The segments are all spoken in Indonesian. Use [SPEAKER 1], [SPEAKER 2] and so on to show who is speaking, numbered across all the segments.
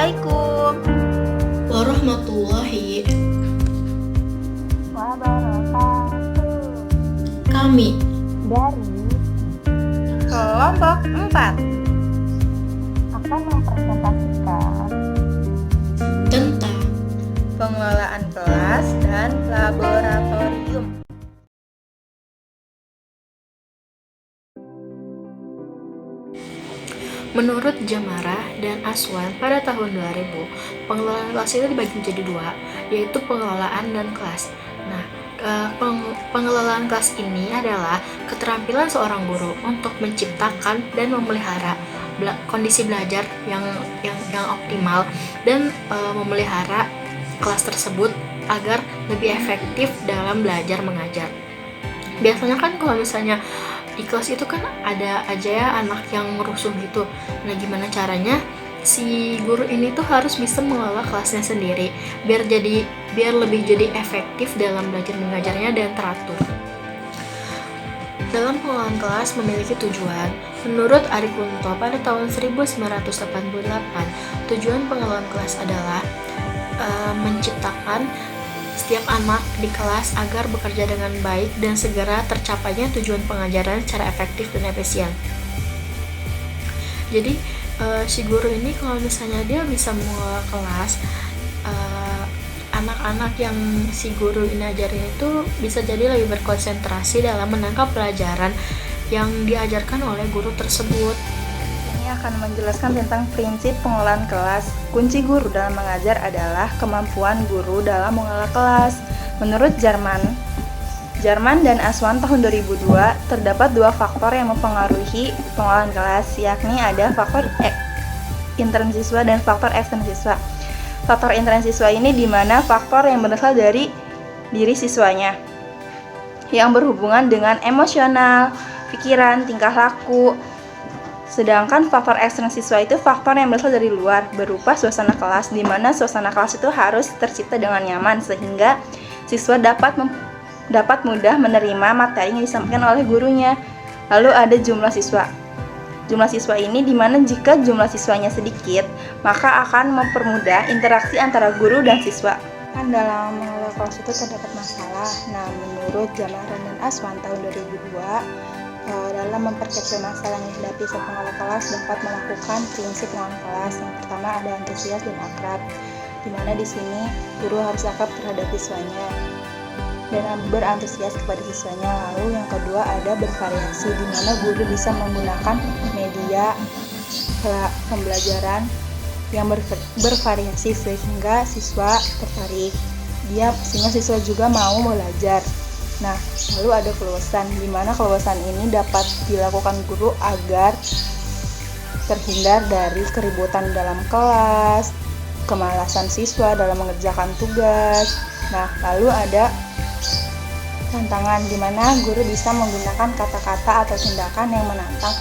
[SPEAKER 1] Assalamualaikum
[SPEAKER 2] warahmatullahi
[SPEAKER 3] wabarakatuh.
[SPEAKER 2] Kami
[SPEAKER 3] Dari
[SPEAKER 1] kelompok 4
[SPEAKER 3] akan mempresentasikan
[SPEAKER 2] tentang
[SPEAKER 1] pengelolaan kelas dan laboratorium.
[SPEAKER 2] Menurut Jamarah dan Aswan pada tahun 2000, pengelolaan kelas itu dibagi menjadi dua, yaitu pengelolaan dan kelas. Nah, pengelolaan kelas ini adalah keterampilan seorang guru untuk menciptakan dan memelihara kondisi belajar yang optimal dan memelihara kelas tersebut agar lebih efektif dalam belajar mengajar. Biasanya kan kalau misalnya di kelas itu kan ada aja ya anak yang rusuh gitu. Nah, gimana caranya si guru ini tuh harus bisa mengelola kelasnya sendiri biar lebih jadi efektif dalam belajar mengajarnya dan teratur. Dalam pengelolaan kelas memiliki tujuan. Menurut Ari Kunto pada tahun 1988, tujuan pengelolaan kelas adalah menciptakan setiap anak di kelas agar bekerja dengan baik dan segera tercapainya tujuan pengajaran secara efektif dan efisien. Jadi si guru ini kalau misalnya dia bisa mengelola kelas, anak-anak yang si guru ini ajarin itu bisa jadi lebih berkonsentrasi dalam menangkap pelajaran yang diajarkan oleh guru tersebut.
[SPEAKER 1] Ini akan menjelaskan tentang prinsip pengelolaan kelas. Kunci guru dalam mengajar adalah kemampuan guru dalam mengelola kelas. Menurut Jarman dan Aswan tahun 2002, terdapat dua faktor yang mempengaruhi pengelolaan kelas, yakni ada faktor intern siswa dan faktor ekstern siswa. Faktor intern siswa ini di mana faktor yang berasal dari diri siswanya, yang berhubungan dengan emosional, pikiran, tingkah laku. Sedangkan faktor ekstern siswa itu faktor yang berasal dari luar, berupa suasana kelas, di mana suasana kelas itu harus tercipta dengan nyaman sehingga siswa dapat mudah menerima materi yang disampaikan oleh gurunya. Lalu ada jumlah siswa. Jumlah siswa ini di mana jika jumlah siswanya sedikit, maka akan mempermudah interaksi antara guru dan siswa. Dalam mengelola kelas itu terdapat masalah. Nah, menurut Jamarah dan Aswan tahun 2002, dalam memperkecil masalah yang dihadapi seorang pengelola kelas dapat melakukan prinsip pengelolaan kelas. Yang pertama ada antusias dan akrab, di mana di sini guru harus akrab terhadap siswanya dan berantusias kepada siswanya. Lalu yang kedua ada bervariasi, di mana guru bisa menggunakan media pembelajaran yang bervariasi sehingga siswa tertarik, sehingga siswa juga mau belajar. Nah, lalu ada keluasan, di mana keluasan ini dapat dilakukan guru agar terhindar dari keributan dalam kelas, kemalasan siswa dalam mengerjakan tugas. Nah, lalu ada tantangan, di mana guru bisa menggunakan kata-kata atau tindakan yang menantang.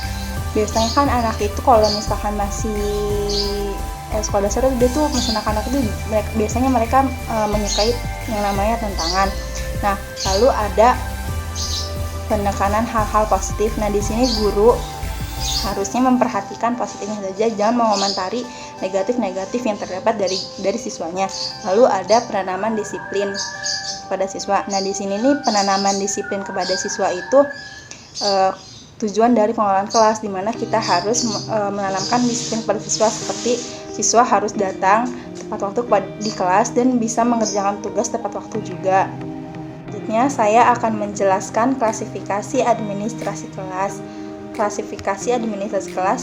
[SPEAKER 1] Biasanya kan anak itu kalau misalkan masih sekolah dasar dia tuh anak-anak itu biasanya mereka menyukai yang namanya tantangan. Nah, lalu ada penekanan hal-hal positif. Nah, di sini guru harusnya memperhatikan positifnya saja, jangan mengomentari negatif-negatif yang terdapat dari siswanya. Lalu ada penanaman disiplin kepada siswa. Nah, di sini nih penanaman disiplin kepada siswa itu tujuan dari pengelolaan kelas, di mana kita harus menanamkan disiplin kepada siswa, seperti siswa harus datang tepat waktu di kelas dan bisa mengerjakan tugas tepat waktu juga. Selanjutnya saya akan menjelaskan klasifikasi administrasi kelas. Klasifikasi administrasi kelas.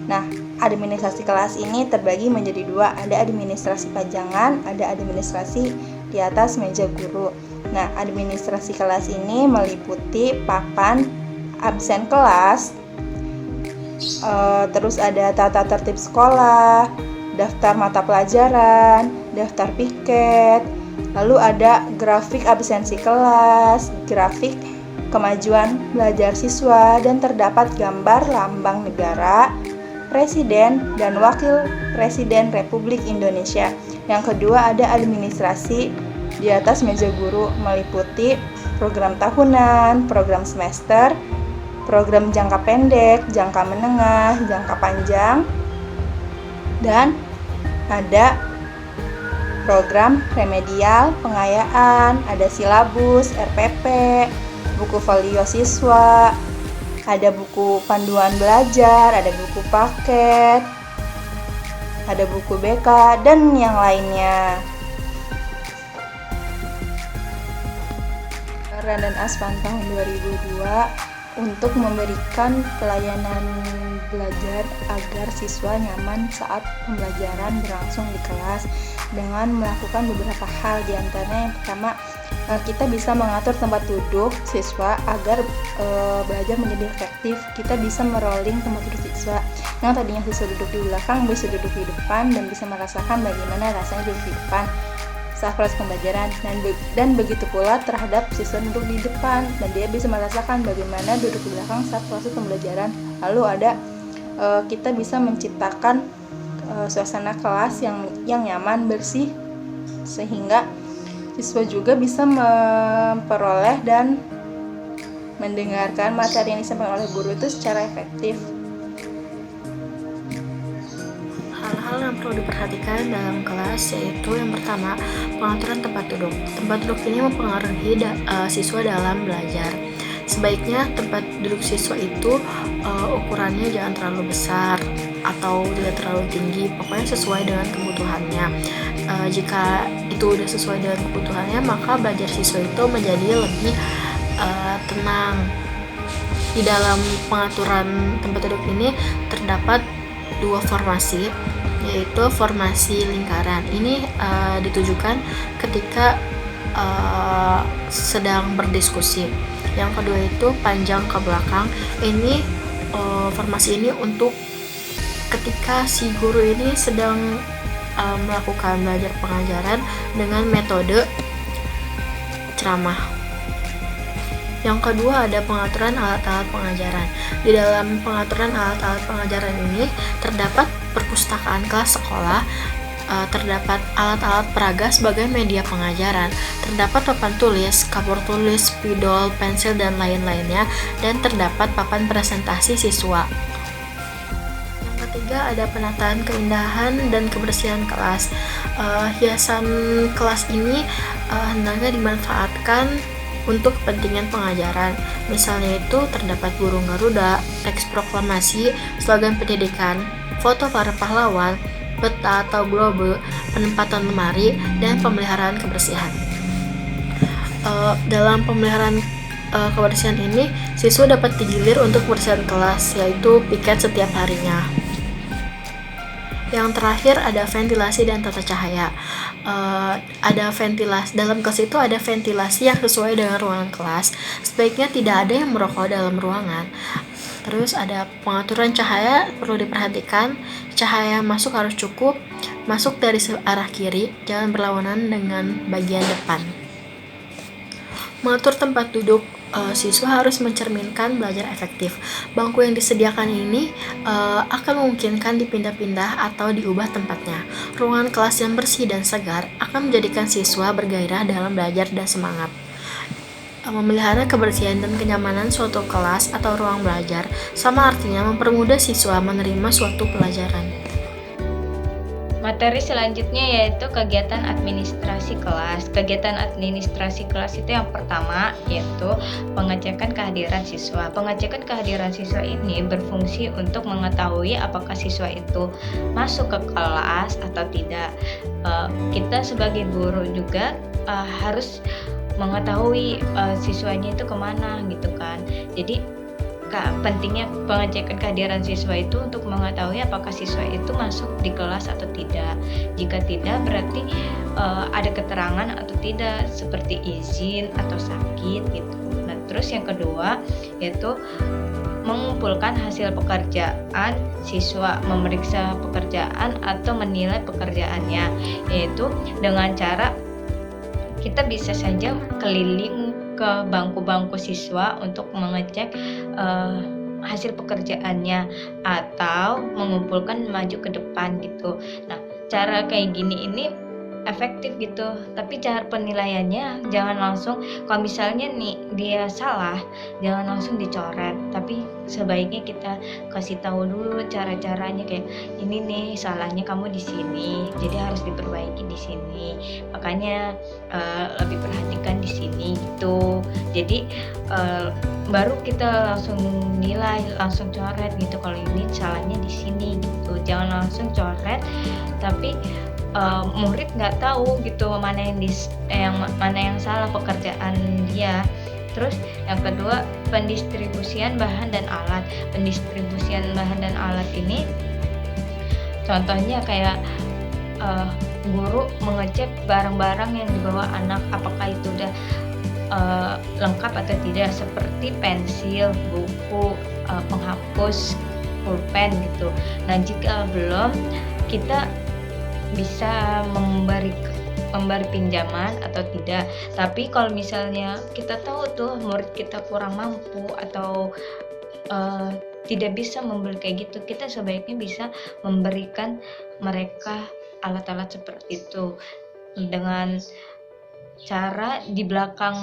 [SPEAKER 1] Nah, administrasi kelas ini terbagi menjadi dua, ada administrasi pajangan, ada administrasi di atas meja guru. Nah, administrasi kelas ini meliputi papan absen kelas, terus ada tata tertib sekolah, daftar mata pelajaran, daftar piket, lalu ada grafik absensi kelas, grafik kemajuan belajar siswa, dan terdapat gambar lambang negara, presiden, dan wakil presiden Republik Indonesia. Yang kedua ada administrasi di atas meja guru, meliputi program tahunan, program semester, program jangka pendek, jangka menengah, jangka panjang, dan ada program remedial, pengayaan, ada silabus, RPP, buku folio siswa, ada buku panduan belajar, ada buku paket, ada buku BK, dan yang lainnya. Ran dan Aspan tahun 2002 untuk memberikan pelayanan belajar agar siswa nyaman saat pembelajaran berlangsung di kelas dengan melakukan beberapa hal. Di antaranya yang pertama, kita bisa mengatur tempat duduk siswa agar belajar menjadi efektif. Kita bisa merolling tempat duduk siswa yang tadinya siswa duduk di belakang bisa duduk di depan dan bisa merasakan bagaimana rasanya duduk di depan saat proses pembelajaran, dan begitu pula terhadap siswa duduk di depan dan dia bisa merasakan bagaimana duduk di belakang saat proses pembelajaran. Lalu kita bisa menciptakan suasana kelas yang nyaman, bersih, sehingga siswa juga bisa memperoleh dan mendengarkan materi yang disampaikan oleh guru itu secara efektif.
[SPEAKER 2] Hal-hal yang perlu diperhatikan dalam kelas yaitu yang pertama, pengaturan tempat duduk. Tempat duduk ini mempengaruhi siswa dalam belajar. Sebaiknya tempat duduk siswa itu ukurannya jangan terlalu besar atau tidak terlalu tinggi, pokoknya sesuai dengan kebutuhannya. Jika itu udah sesuai dengan kebutuhannya, maka belajar siswa itu menjadi lebih tenang. Di dalam pengaturan tempat duduk ini terdapat dua formasi, yaitu formasi lingkaran. Ini ditujukan ketika sedang berdiskusi. Yang kedua itu panjang ke belakang. Ini formasi ini untuk ketika si guru ini sedang melakukan belajar pengajaran dengan metode ceramah. Yang kedua ada pengaturan alat-alat pengajaran. Di dalam pengaturan alat-alat pengajaran ini terdapat perpustakaan kelas sekolah, terdapat alat-alat peraga sebagai media pengajaran, terdapat papan tulis, kapur tulis, spidol, pensil, dan lain-lainnya, dan terdapat papan presentasi siswa. Yang ketiga ada penataan keindahan dan kebersihan kelas. Hiasan kelas ini hendaknya dimanfaatkan untuk kepentingan pengajaran. Misalnya itu terdapat burung garuda, teks proklamasi, slogan pendidikan, foto para pahlawan, peta atau globe, penempatan lemari, dan pemeliharaan kebersihan. Dalam pemeliharaan kebersihan ini, siswa dapat digilir untuk kebersihan kelas, yaitu piket setiap harinya. Yang terakhir ada ventilasi dan tata cahaya. Ada ventilasi dalam kelas itu, ada ventilasi yang sesuai dengan ruangan kelas. Sebaiknya tidak ada yang merokok dalam ruangan. Terus ada pengaturan cahaya, perlu diperhatikan. Cahaya masuk harus cukup, masuk dari arah kiri, jangan berlawanan dengan bagian depan. Mengatur tempat duduk siswa harus mencerminkan belajar efektif. Bangku yang disediakan ini akan memungkinkan dipindah-pindah atau diubah tempatnya. Ruangan kelas yang bersih dan segar akan menjadikan siswa bergairah dalam belajar dan semangat. Memelihara kebersihan dan kenyamanan suatu kelas atau ruang belajar sama artinya mempermudah siswa menerima suatu pelajaran.
[SPEAKER 3] Materi selanjutnya yaitu kegiatan administrasi kelas. Kegiatan administrasi kelas itu yang pertama yaitu pengecekan kehadiran siswa. Pengecekan kehadiran siswa ini berfungsi untuk mengetahui apakah siswa itu masuk ke kelas atau tidak. Kita sebagai guru juga harus mengetahui siswanya itu kemana gitu kan. Jadi pentingnya pengecekan kehadiran siswa itu untuk mengetahui apakah siswa itu masuk di kelas atau tidak. Jika tidak, berarti ada keterangan atau tidak, seperti izin atau sakit gitu. Nah, terus yang kedua yaitu mengumpulkan hasil pekerjaan siswa, memeriksa pekerjaan atau menilai pekerjaannya, yaitu dengan cara kita bisa saja keliling ke bangku-bangku siswa untuk mengecek hasil pekerjaannya atau mengumpulkan maju ke depan gitu. Nah, cara kayak gini ini efektif gitu. Tapi cara penilaiannya jangan langsung, kalau misalnya nih dia salah, jangan langsung dicoret, tapi sebaiknya kita kasih tahu dulu cara-caranya, kayak ini nih salahnya kamu di sini, jadi harus diperbaiki di sini, makanya lebih perhatikan di sini gitu. Jadi baru kita langsung nilai, langsung coret gitu, kalau ini salahnya di sini gitu. Jangan langsung coret tapi murid nggak tahu gitu mana yang salah pekerjaan dia. Terus yang kedua, pendistribusian bahan dan alat. Pendistribusian bahan dan alat ini contohnya kayak guru mengecek barang-barang yang dibawa anak, apakah itu udah lengkap atau tidak, seperti pensil, buku, penghapus, pulpen gitu. Nah, jika belum, kita bisa memberi pinjaman atau tidak. Tapi kalau misalnya kita tahu tuh murid kita kurang mampu atau tidak bisa membeli kayak gitu, kita sebaiknya bisa memberikan mereka alat-alat seperti itu dengan cara di belakang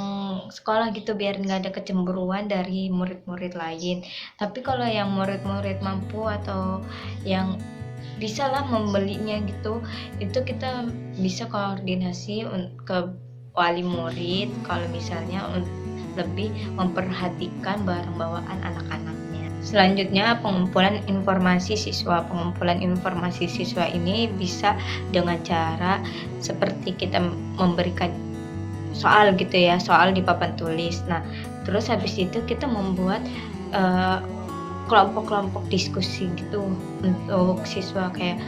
[SPEAKER 3] sekolah gitu, biar nggak ada kecemburuan dari murid-murid lain. Tapi kalau yang murid-murid mampu atau yang bisa lah membelinya gitu, itu kita bisa koordinasi ke wali murid kalau misalnya lebih memperhatikan barang bawaan anak-anaknya. Selanjutnya, pengumpulan informasi siswa. Pengumpulan informasi siswa ini bisa dengan cara seperti kita memberikan soal gitu ya, soal di papan tulis. Nah, terus habis itu kita membuat kelompok-kelompok diskusi gitu untuk siswa, kayak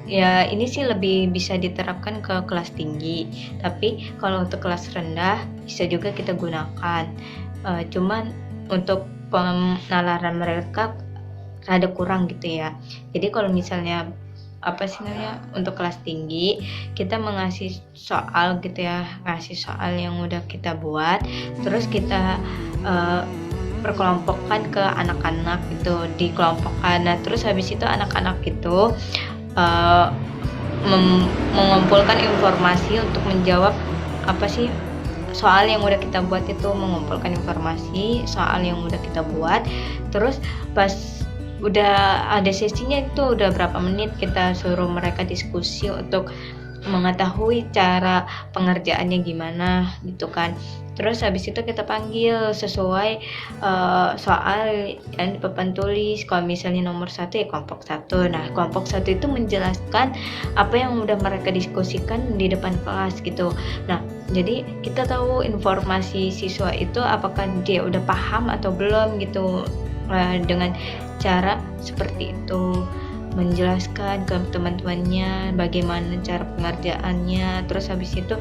[SPEAKER 3] ya ini sih lebih bisa diterapkan ke kelas tinggi, tapi kalau untuk kelas rendah bisa juga kita gunakan. Cuman untuk penalaran mereka rada kurang gitu ya. Jadi kalau misalnya untuk kelas tinggi kita mengasih soal gitu ya, ngasih soal yang udah kita buat, terus kita perkelompokkan ke anak-anak gitu, dikelompokkan. Nah, terus habis itu anak-anak itu mengumpulkan informasi untuk menjawab soal yang udah kita buat itu, mengumpulkan informasi soal yang udah kita buat. Terus pas udah ada sesinya itu udah berapa menit, kita suruh mereka diskusi untuk mengetahui cara pengerjaannya gimana gitu kan. Terus habis itu kita panggil sesuai soal yang di papan tulis. Kalau misalnya nomor 1 ya kelompok 1. Nah, kelompok 1 itu menjelaskan apa yang udah mereka diskusikan di depan kelas gitu. Nah, jadi kita tahu informasi siswa itu apakah dia udah paham atau belum gitu. Dengan cara seperti itu, menjelaskan ke teman-temannya bagaimana cara pengerjaannya. Terus habis itu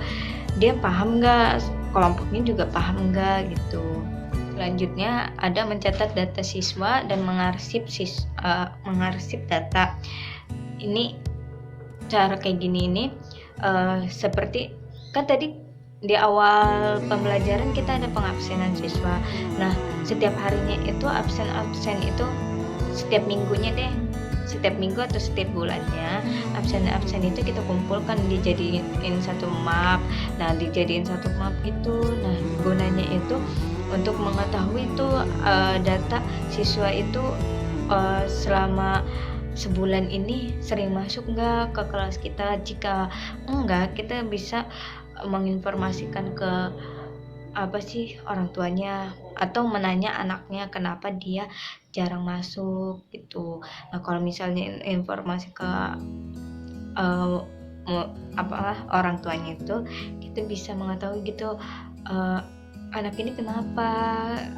[SPEAKER 3] dia paham nggak, kelompoknya juga paham nggak gitu. Selanjutnya ada mencatat data siswa dan mengarsip data. Ini cara kayak gini ini seperti kan tadi di awal pembelajaran kita ada pengabsenan siswa. Nah, setiap harinya itu absen itu setiap minggunya deh, setiap minggu atau setiap bulannya absen itu kita kumpulkan, dijadiin satu map. Nah, dijadiin satu map itu, nah gunanya itu untuk mengetahui itu data siswa itu selama sebulan ini sering masuk nggak ke kelas kita. Jika enggak, kita bisa menginformasikan ke orang tuanya atau menanya anaknya kenapa dia jarang masuk gitu. Nah, kalau misalnya informasi ke orang tuanya itu, kita bisa mengetahui gitu anak ini kenapa,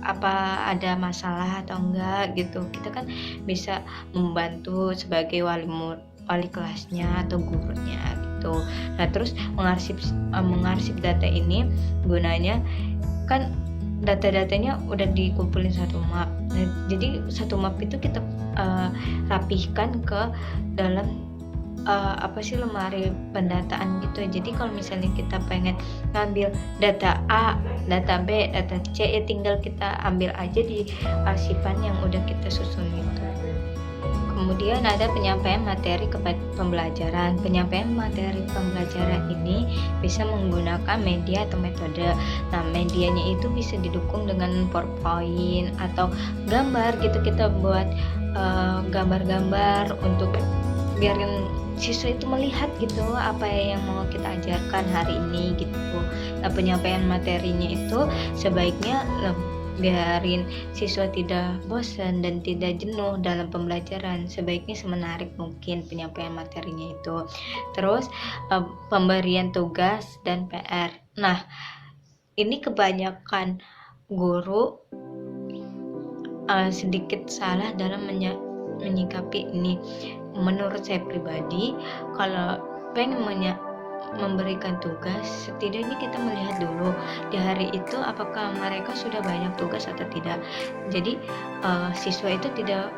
[SPEAKER 3] apa ada masalah atau enggak gitu. Kita kan bisa membantu sebagai wali kelasnya atau gurunya gitu. Nah, terus mengarsip data ini gunanya kan data-datanya udah dikumpulin satu map. Nah, jadi satu map itu kita rapihkan ke dalam lemari pendataan gitu. Jadi kalau misalnya kita pengen ngambil data A, data B, data C, ya tinggal kita ambil aja di arsipan yang udah kita susun gitu. Kemudian ada penyampaian materi pembelajaran. Penyampaian materi pembelajaran ini bisa menggunakan media atau metode. Nah, medianya itu bisa didukung dengan PowerPoint atau gambar gitu. Kita buat gambar-gambar untuk biarin siswa itu melihat gitu apa yang mau kita ajarkan hari ini gitu. Nah, penyampaian materinya itu sebaiknya biarin siswa tidak bosan dan tidak jenuh dalam pembelajaran. Sebaiknya semenarik mungkin penyampaian materinya itu. Terus pemberian tugas dan PR. Nah, ini kebanyakan guru sedikit salah dalam menyikapi ini. Menurut saya pribadi, kalau pengen memberikan tugas, setidaknya kita melihat dulu di hari itu apakah mereka sudah banyak tugas atau tidak. Jadi siswa itu tidak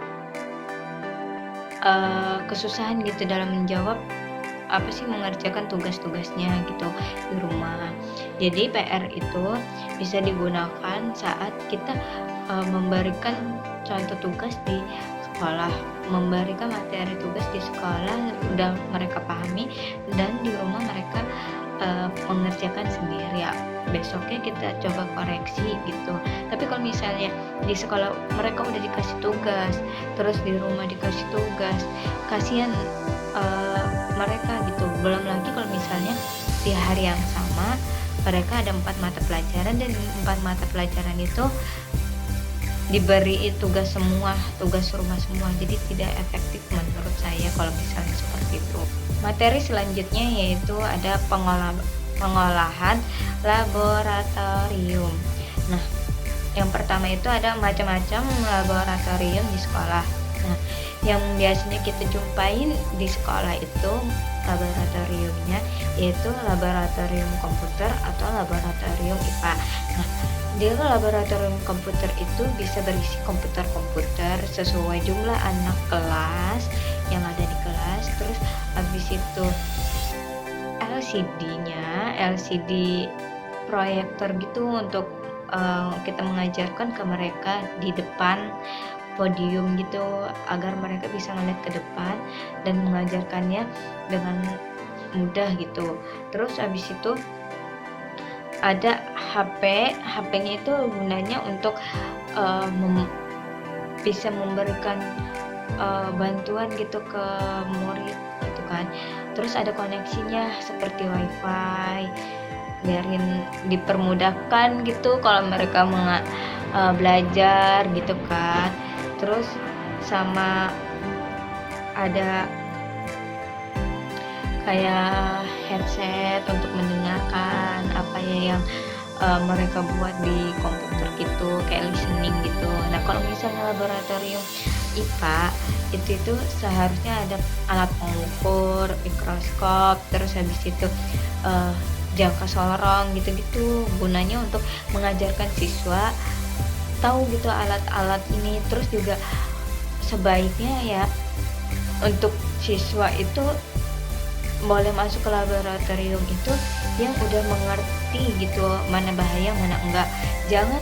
[SPEAKER 3] kesusahan gitu dalam menjawab mengerjakan tugas-tugasnya gitu di rumah. Jadi PR itu bisa digunakan saat kita memberikan contoh tugas di sekolah, memberikan materi tugas di sekolah udah mereka pahami, dan di rumah mereka mengerjakan sendiri ya. Besoknya kita coba koreksi gitu. Tapi kalau misalnya di sekolah mereka udah dikasih tugas, terus di rumah dikasih tugas, kasihan mereka gitu. Belum lagi kalau misalnya di hari yang sama mereka ada 4 mata pelajaran, dan 4 mata pelajaran itu diberi tugas semua, tugas rumah semua. Jadi tidak efektif menurut saya kalau misalnya seperti itu. Materi selanjutnya yaitu ada pengolahan laboratorium. Nah, yang pertama itu ada macam-macam laboratorium di sekolah. Nah, yang biasanya kita jumpain di sekolah itu laboratoriumnya yaitu laboratorium komputer atau laboratorium IPA. Nah, di laboratorium komputer itu bisa berisi komputer-komputer sesuai jumlah anak kelas yang ada di kelas. Terus habis itu LCD proyektor gitu untuk kita mengajarkan ke mereka di depan podium gitu, agar mereka bisa melihat ke depan dan mengajarkannya dengan mudah gitu. Terus habis itu ada HP-nya itu gunanya untuk bisa memberikan bantuan gitu ke murid gitu kan. Terus ada koneksinya seperti WiFi, biarin dipermudahkan gitu kalau mereka belajar gitu kan. Terus sama ada kayak headset untuk mendengarkan apa ya yang mereka buat di komputer gitu, kayak listening gitu. Nah, kalau misalnya laboratorium IPA itu seharusnya ada alat pengukur, mikroskop, terus habis itu jangka sorong gitu-gitu, gunanya untuk mengajarkan siswa tahu gitu alat-alat ini. Terus juga sebaiknya ya untuk siswa itu boleh masuk ke laboratorium itu yang udah mengerti gitu mana bahaya mana enggak. Jangan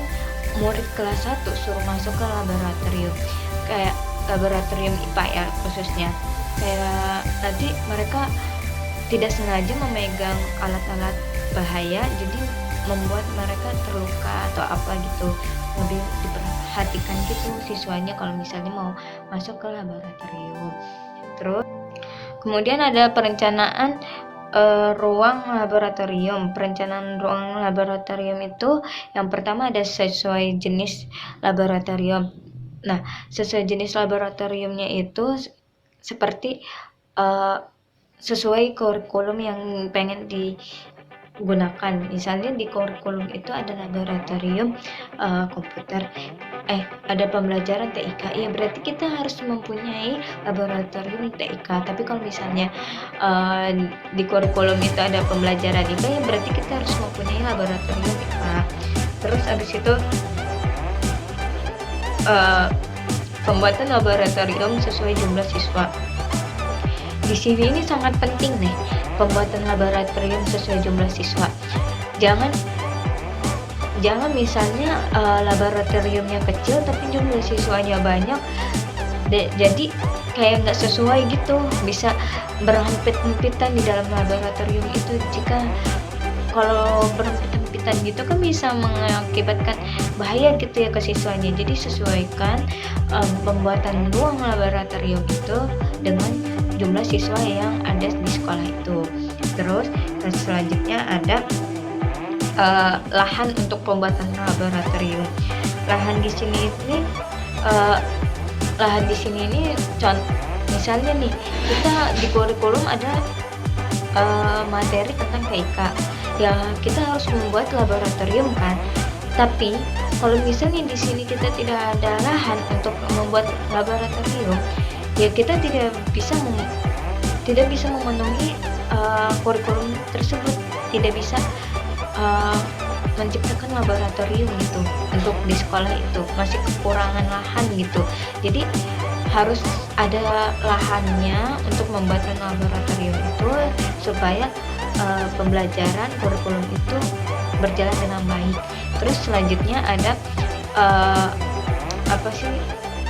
[SPEAKER 3] murid kelas 1 suruh masuk ke laboratorium kayak laboratorium IPA ya khususnya, kayak nanti mereka tidak sengaja memegang alat-alat bahaya jadi membuat mereka terluka atau apa gitu. Lebih diperhatikan gitu siswanya kalau misalnya mau masuk ke laboratorium. Terus kemudian ada perencanaan ruang laboratorium. Perencanaan ruang laboratorium itu yang pertama ada sesuai jenis laboratorium. Nah, sesuai jenis laboratoriumnya itu seperti sesuai kurikulum yang pengen digunakan. Misalnya di kurikulum itu ada laboratorium komputer, ada pembelajaran TIK, ya berarti kita harus mempunyai laboratorium TIK. Tapi kalau misalnya di kurikulum itu ada pembelajaran IPA, ya berarti kita harus mempunyai laboratorium IPA. Terus habis itu pembuatan laboratorium sesuai jumlah siswa. Di sini ini sangat penting nih, pembuatan laboratorium sesuai jumlah siswa. Jangan misalnya laboratoriumnya kecil tapi jumlah siswanya banyak, jadi kayak nggak sesuai gitu, bisa berhempit-hempitan di dalam laboratorium itu. Jika kalau berhempit-hempitan gitu kan bisa mengakibatkan bahaya gitu ya ke siswanya. Jadi sesuaikan pembuatan ruang laboratorium itu dengan jumlah siswa yang ada di sekolah itu. Terus selanjutnya ada lahan untuk pembuatan laboratorium. Lahan di sini ini lahan di sini ini misalnya nih, kita di kurikulum ada materi tentang PIK ya, kita harus membuat laboratorium kan. Tapi kalau misalnya di sini kita tidak ada lahan untuk membuat laboratorium, ya kita tidak bisa memenuhi kurikulum tersebut, tidak bisa menciptakan laboratorium gitu untuk di sekolah itu, masih kekurangan lahan gitu. Jadi harus ada lahannya untuk membuat laboratorium itu supaya pembelajaran kurikulum itu berjalan dengan baik. Terus selanjutnya ada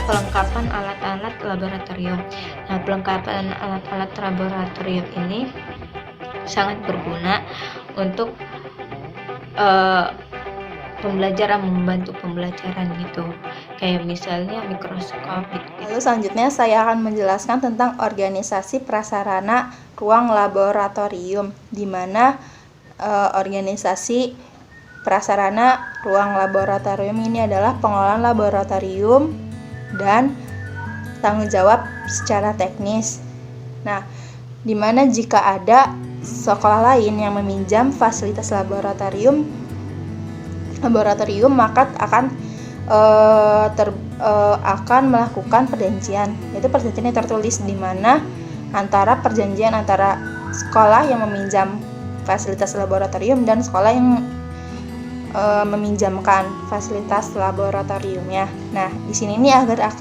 [SPEAKER 3] pelengkapan alat-alat laboratorium. Nah, pelengkapan alat-alat laboratorium ini sangat berguna untuk membantu pembelajaran gitu, kayak misalnya mikroskop gitu.
[SPEAKER 1] Lalu selanjutnya saya akan menjelaskan tentang organisasi prasarana ruang laboratorium, di mana organisasi prasarana ruang laboratorium ini adalah pengelolaan laboratorium dan tanggung jawab secara teknis. Nah, di mana jika ada sekolah lain yang meminjam fasilitas laboratorium maka akan melakukan perjanjian, yaitu perjanjian yang tertulis, di mana perjanjian antara sekolah yang meminjam fasilitas laboratorium dan sekolah yang meminjamkan fasilitas laboratoriumnya. Nah, di sini ini agar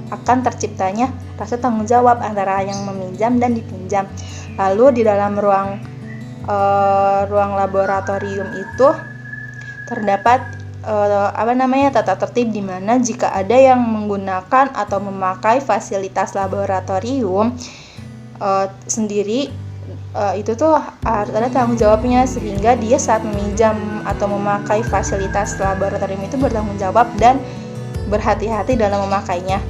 [SPEAKER 1] akan terciptanya rasa tanggung jawab antara yang meminjam dan dipinjam. Lalu di dalam ruang laboratorium itu terdapat tata tertib, di mana jika ada yang menggunakan atau memakai fasilitas laboratorium sendiri, itu tuh ada tanggung jawabnya, sehingga dia saat meminjam atau memakai fasilitas laboratorium itu bertanggung jawab dan berhati-hati dalam memakainya.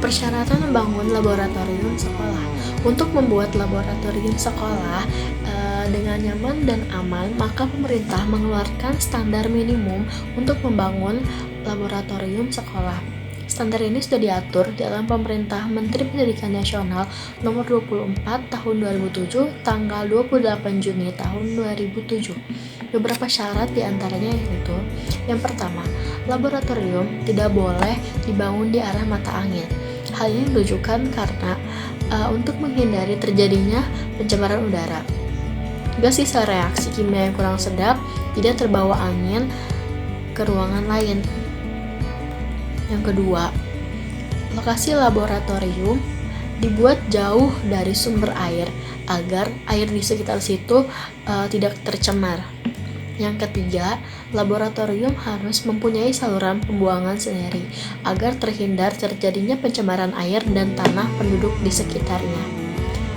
[SPEAKER 2] Persyaratan membangun laboratorium sekolah. Untuk membuat laboratorium sekolah dengan nyaman dan aman, maka pemerintah mengeluarkan standar minimum untuk membangun laboratorium sekolah. Standar ini sudah diatur dalam Pemerintah Menteri Pendidikan Nasional Nomor 24 Tahun 2007, tanggal 28 Juni Tahun 2007. Beberapa syarat diantaranya yaitu: yang pertama, laboratorium tidak boleh dibangun di arah mata angin. Hal ini ditujukan karena untuk menghindari terjadinya pencemaran udara. Gas sisa reaksi kimia yang kurang sedap tidak terbawa angin ke ruangan lain. Yang kedua, lokasi laboratorium dibuat jauh dari sumber air agar air di sekitar situ tidak tercemar. Yang ketiga, laboratorium harus mempunyai saluran pembuangan sendiri agar terhindar terjadinya pencemaran air dan tanah penduduk di sekitarnya.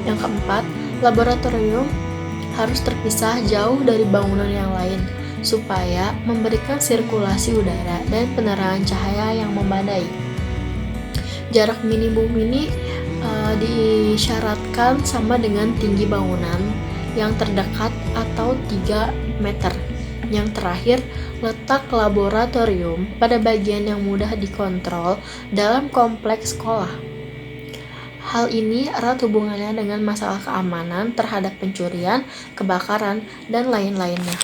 [SPEAKER 2] Yang keempat, laboratorium harus terpisah jauh dari bangunan yang lain supaya memberikan sirkulasi udara dan penerangan cahaya yang memadai. Jarak minimum ini disyaratkan sama dengan tinggi bangunan yang terdekat atau 3 meter. Yang terakhir, letak laboratorium pada bagian yang mudah dikontrol dalam kompleks sekolah. Hal ini erat hubungannya dengan masalah keamanan terhadap pencurian, kebakaran, dan lain-lainnya.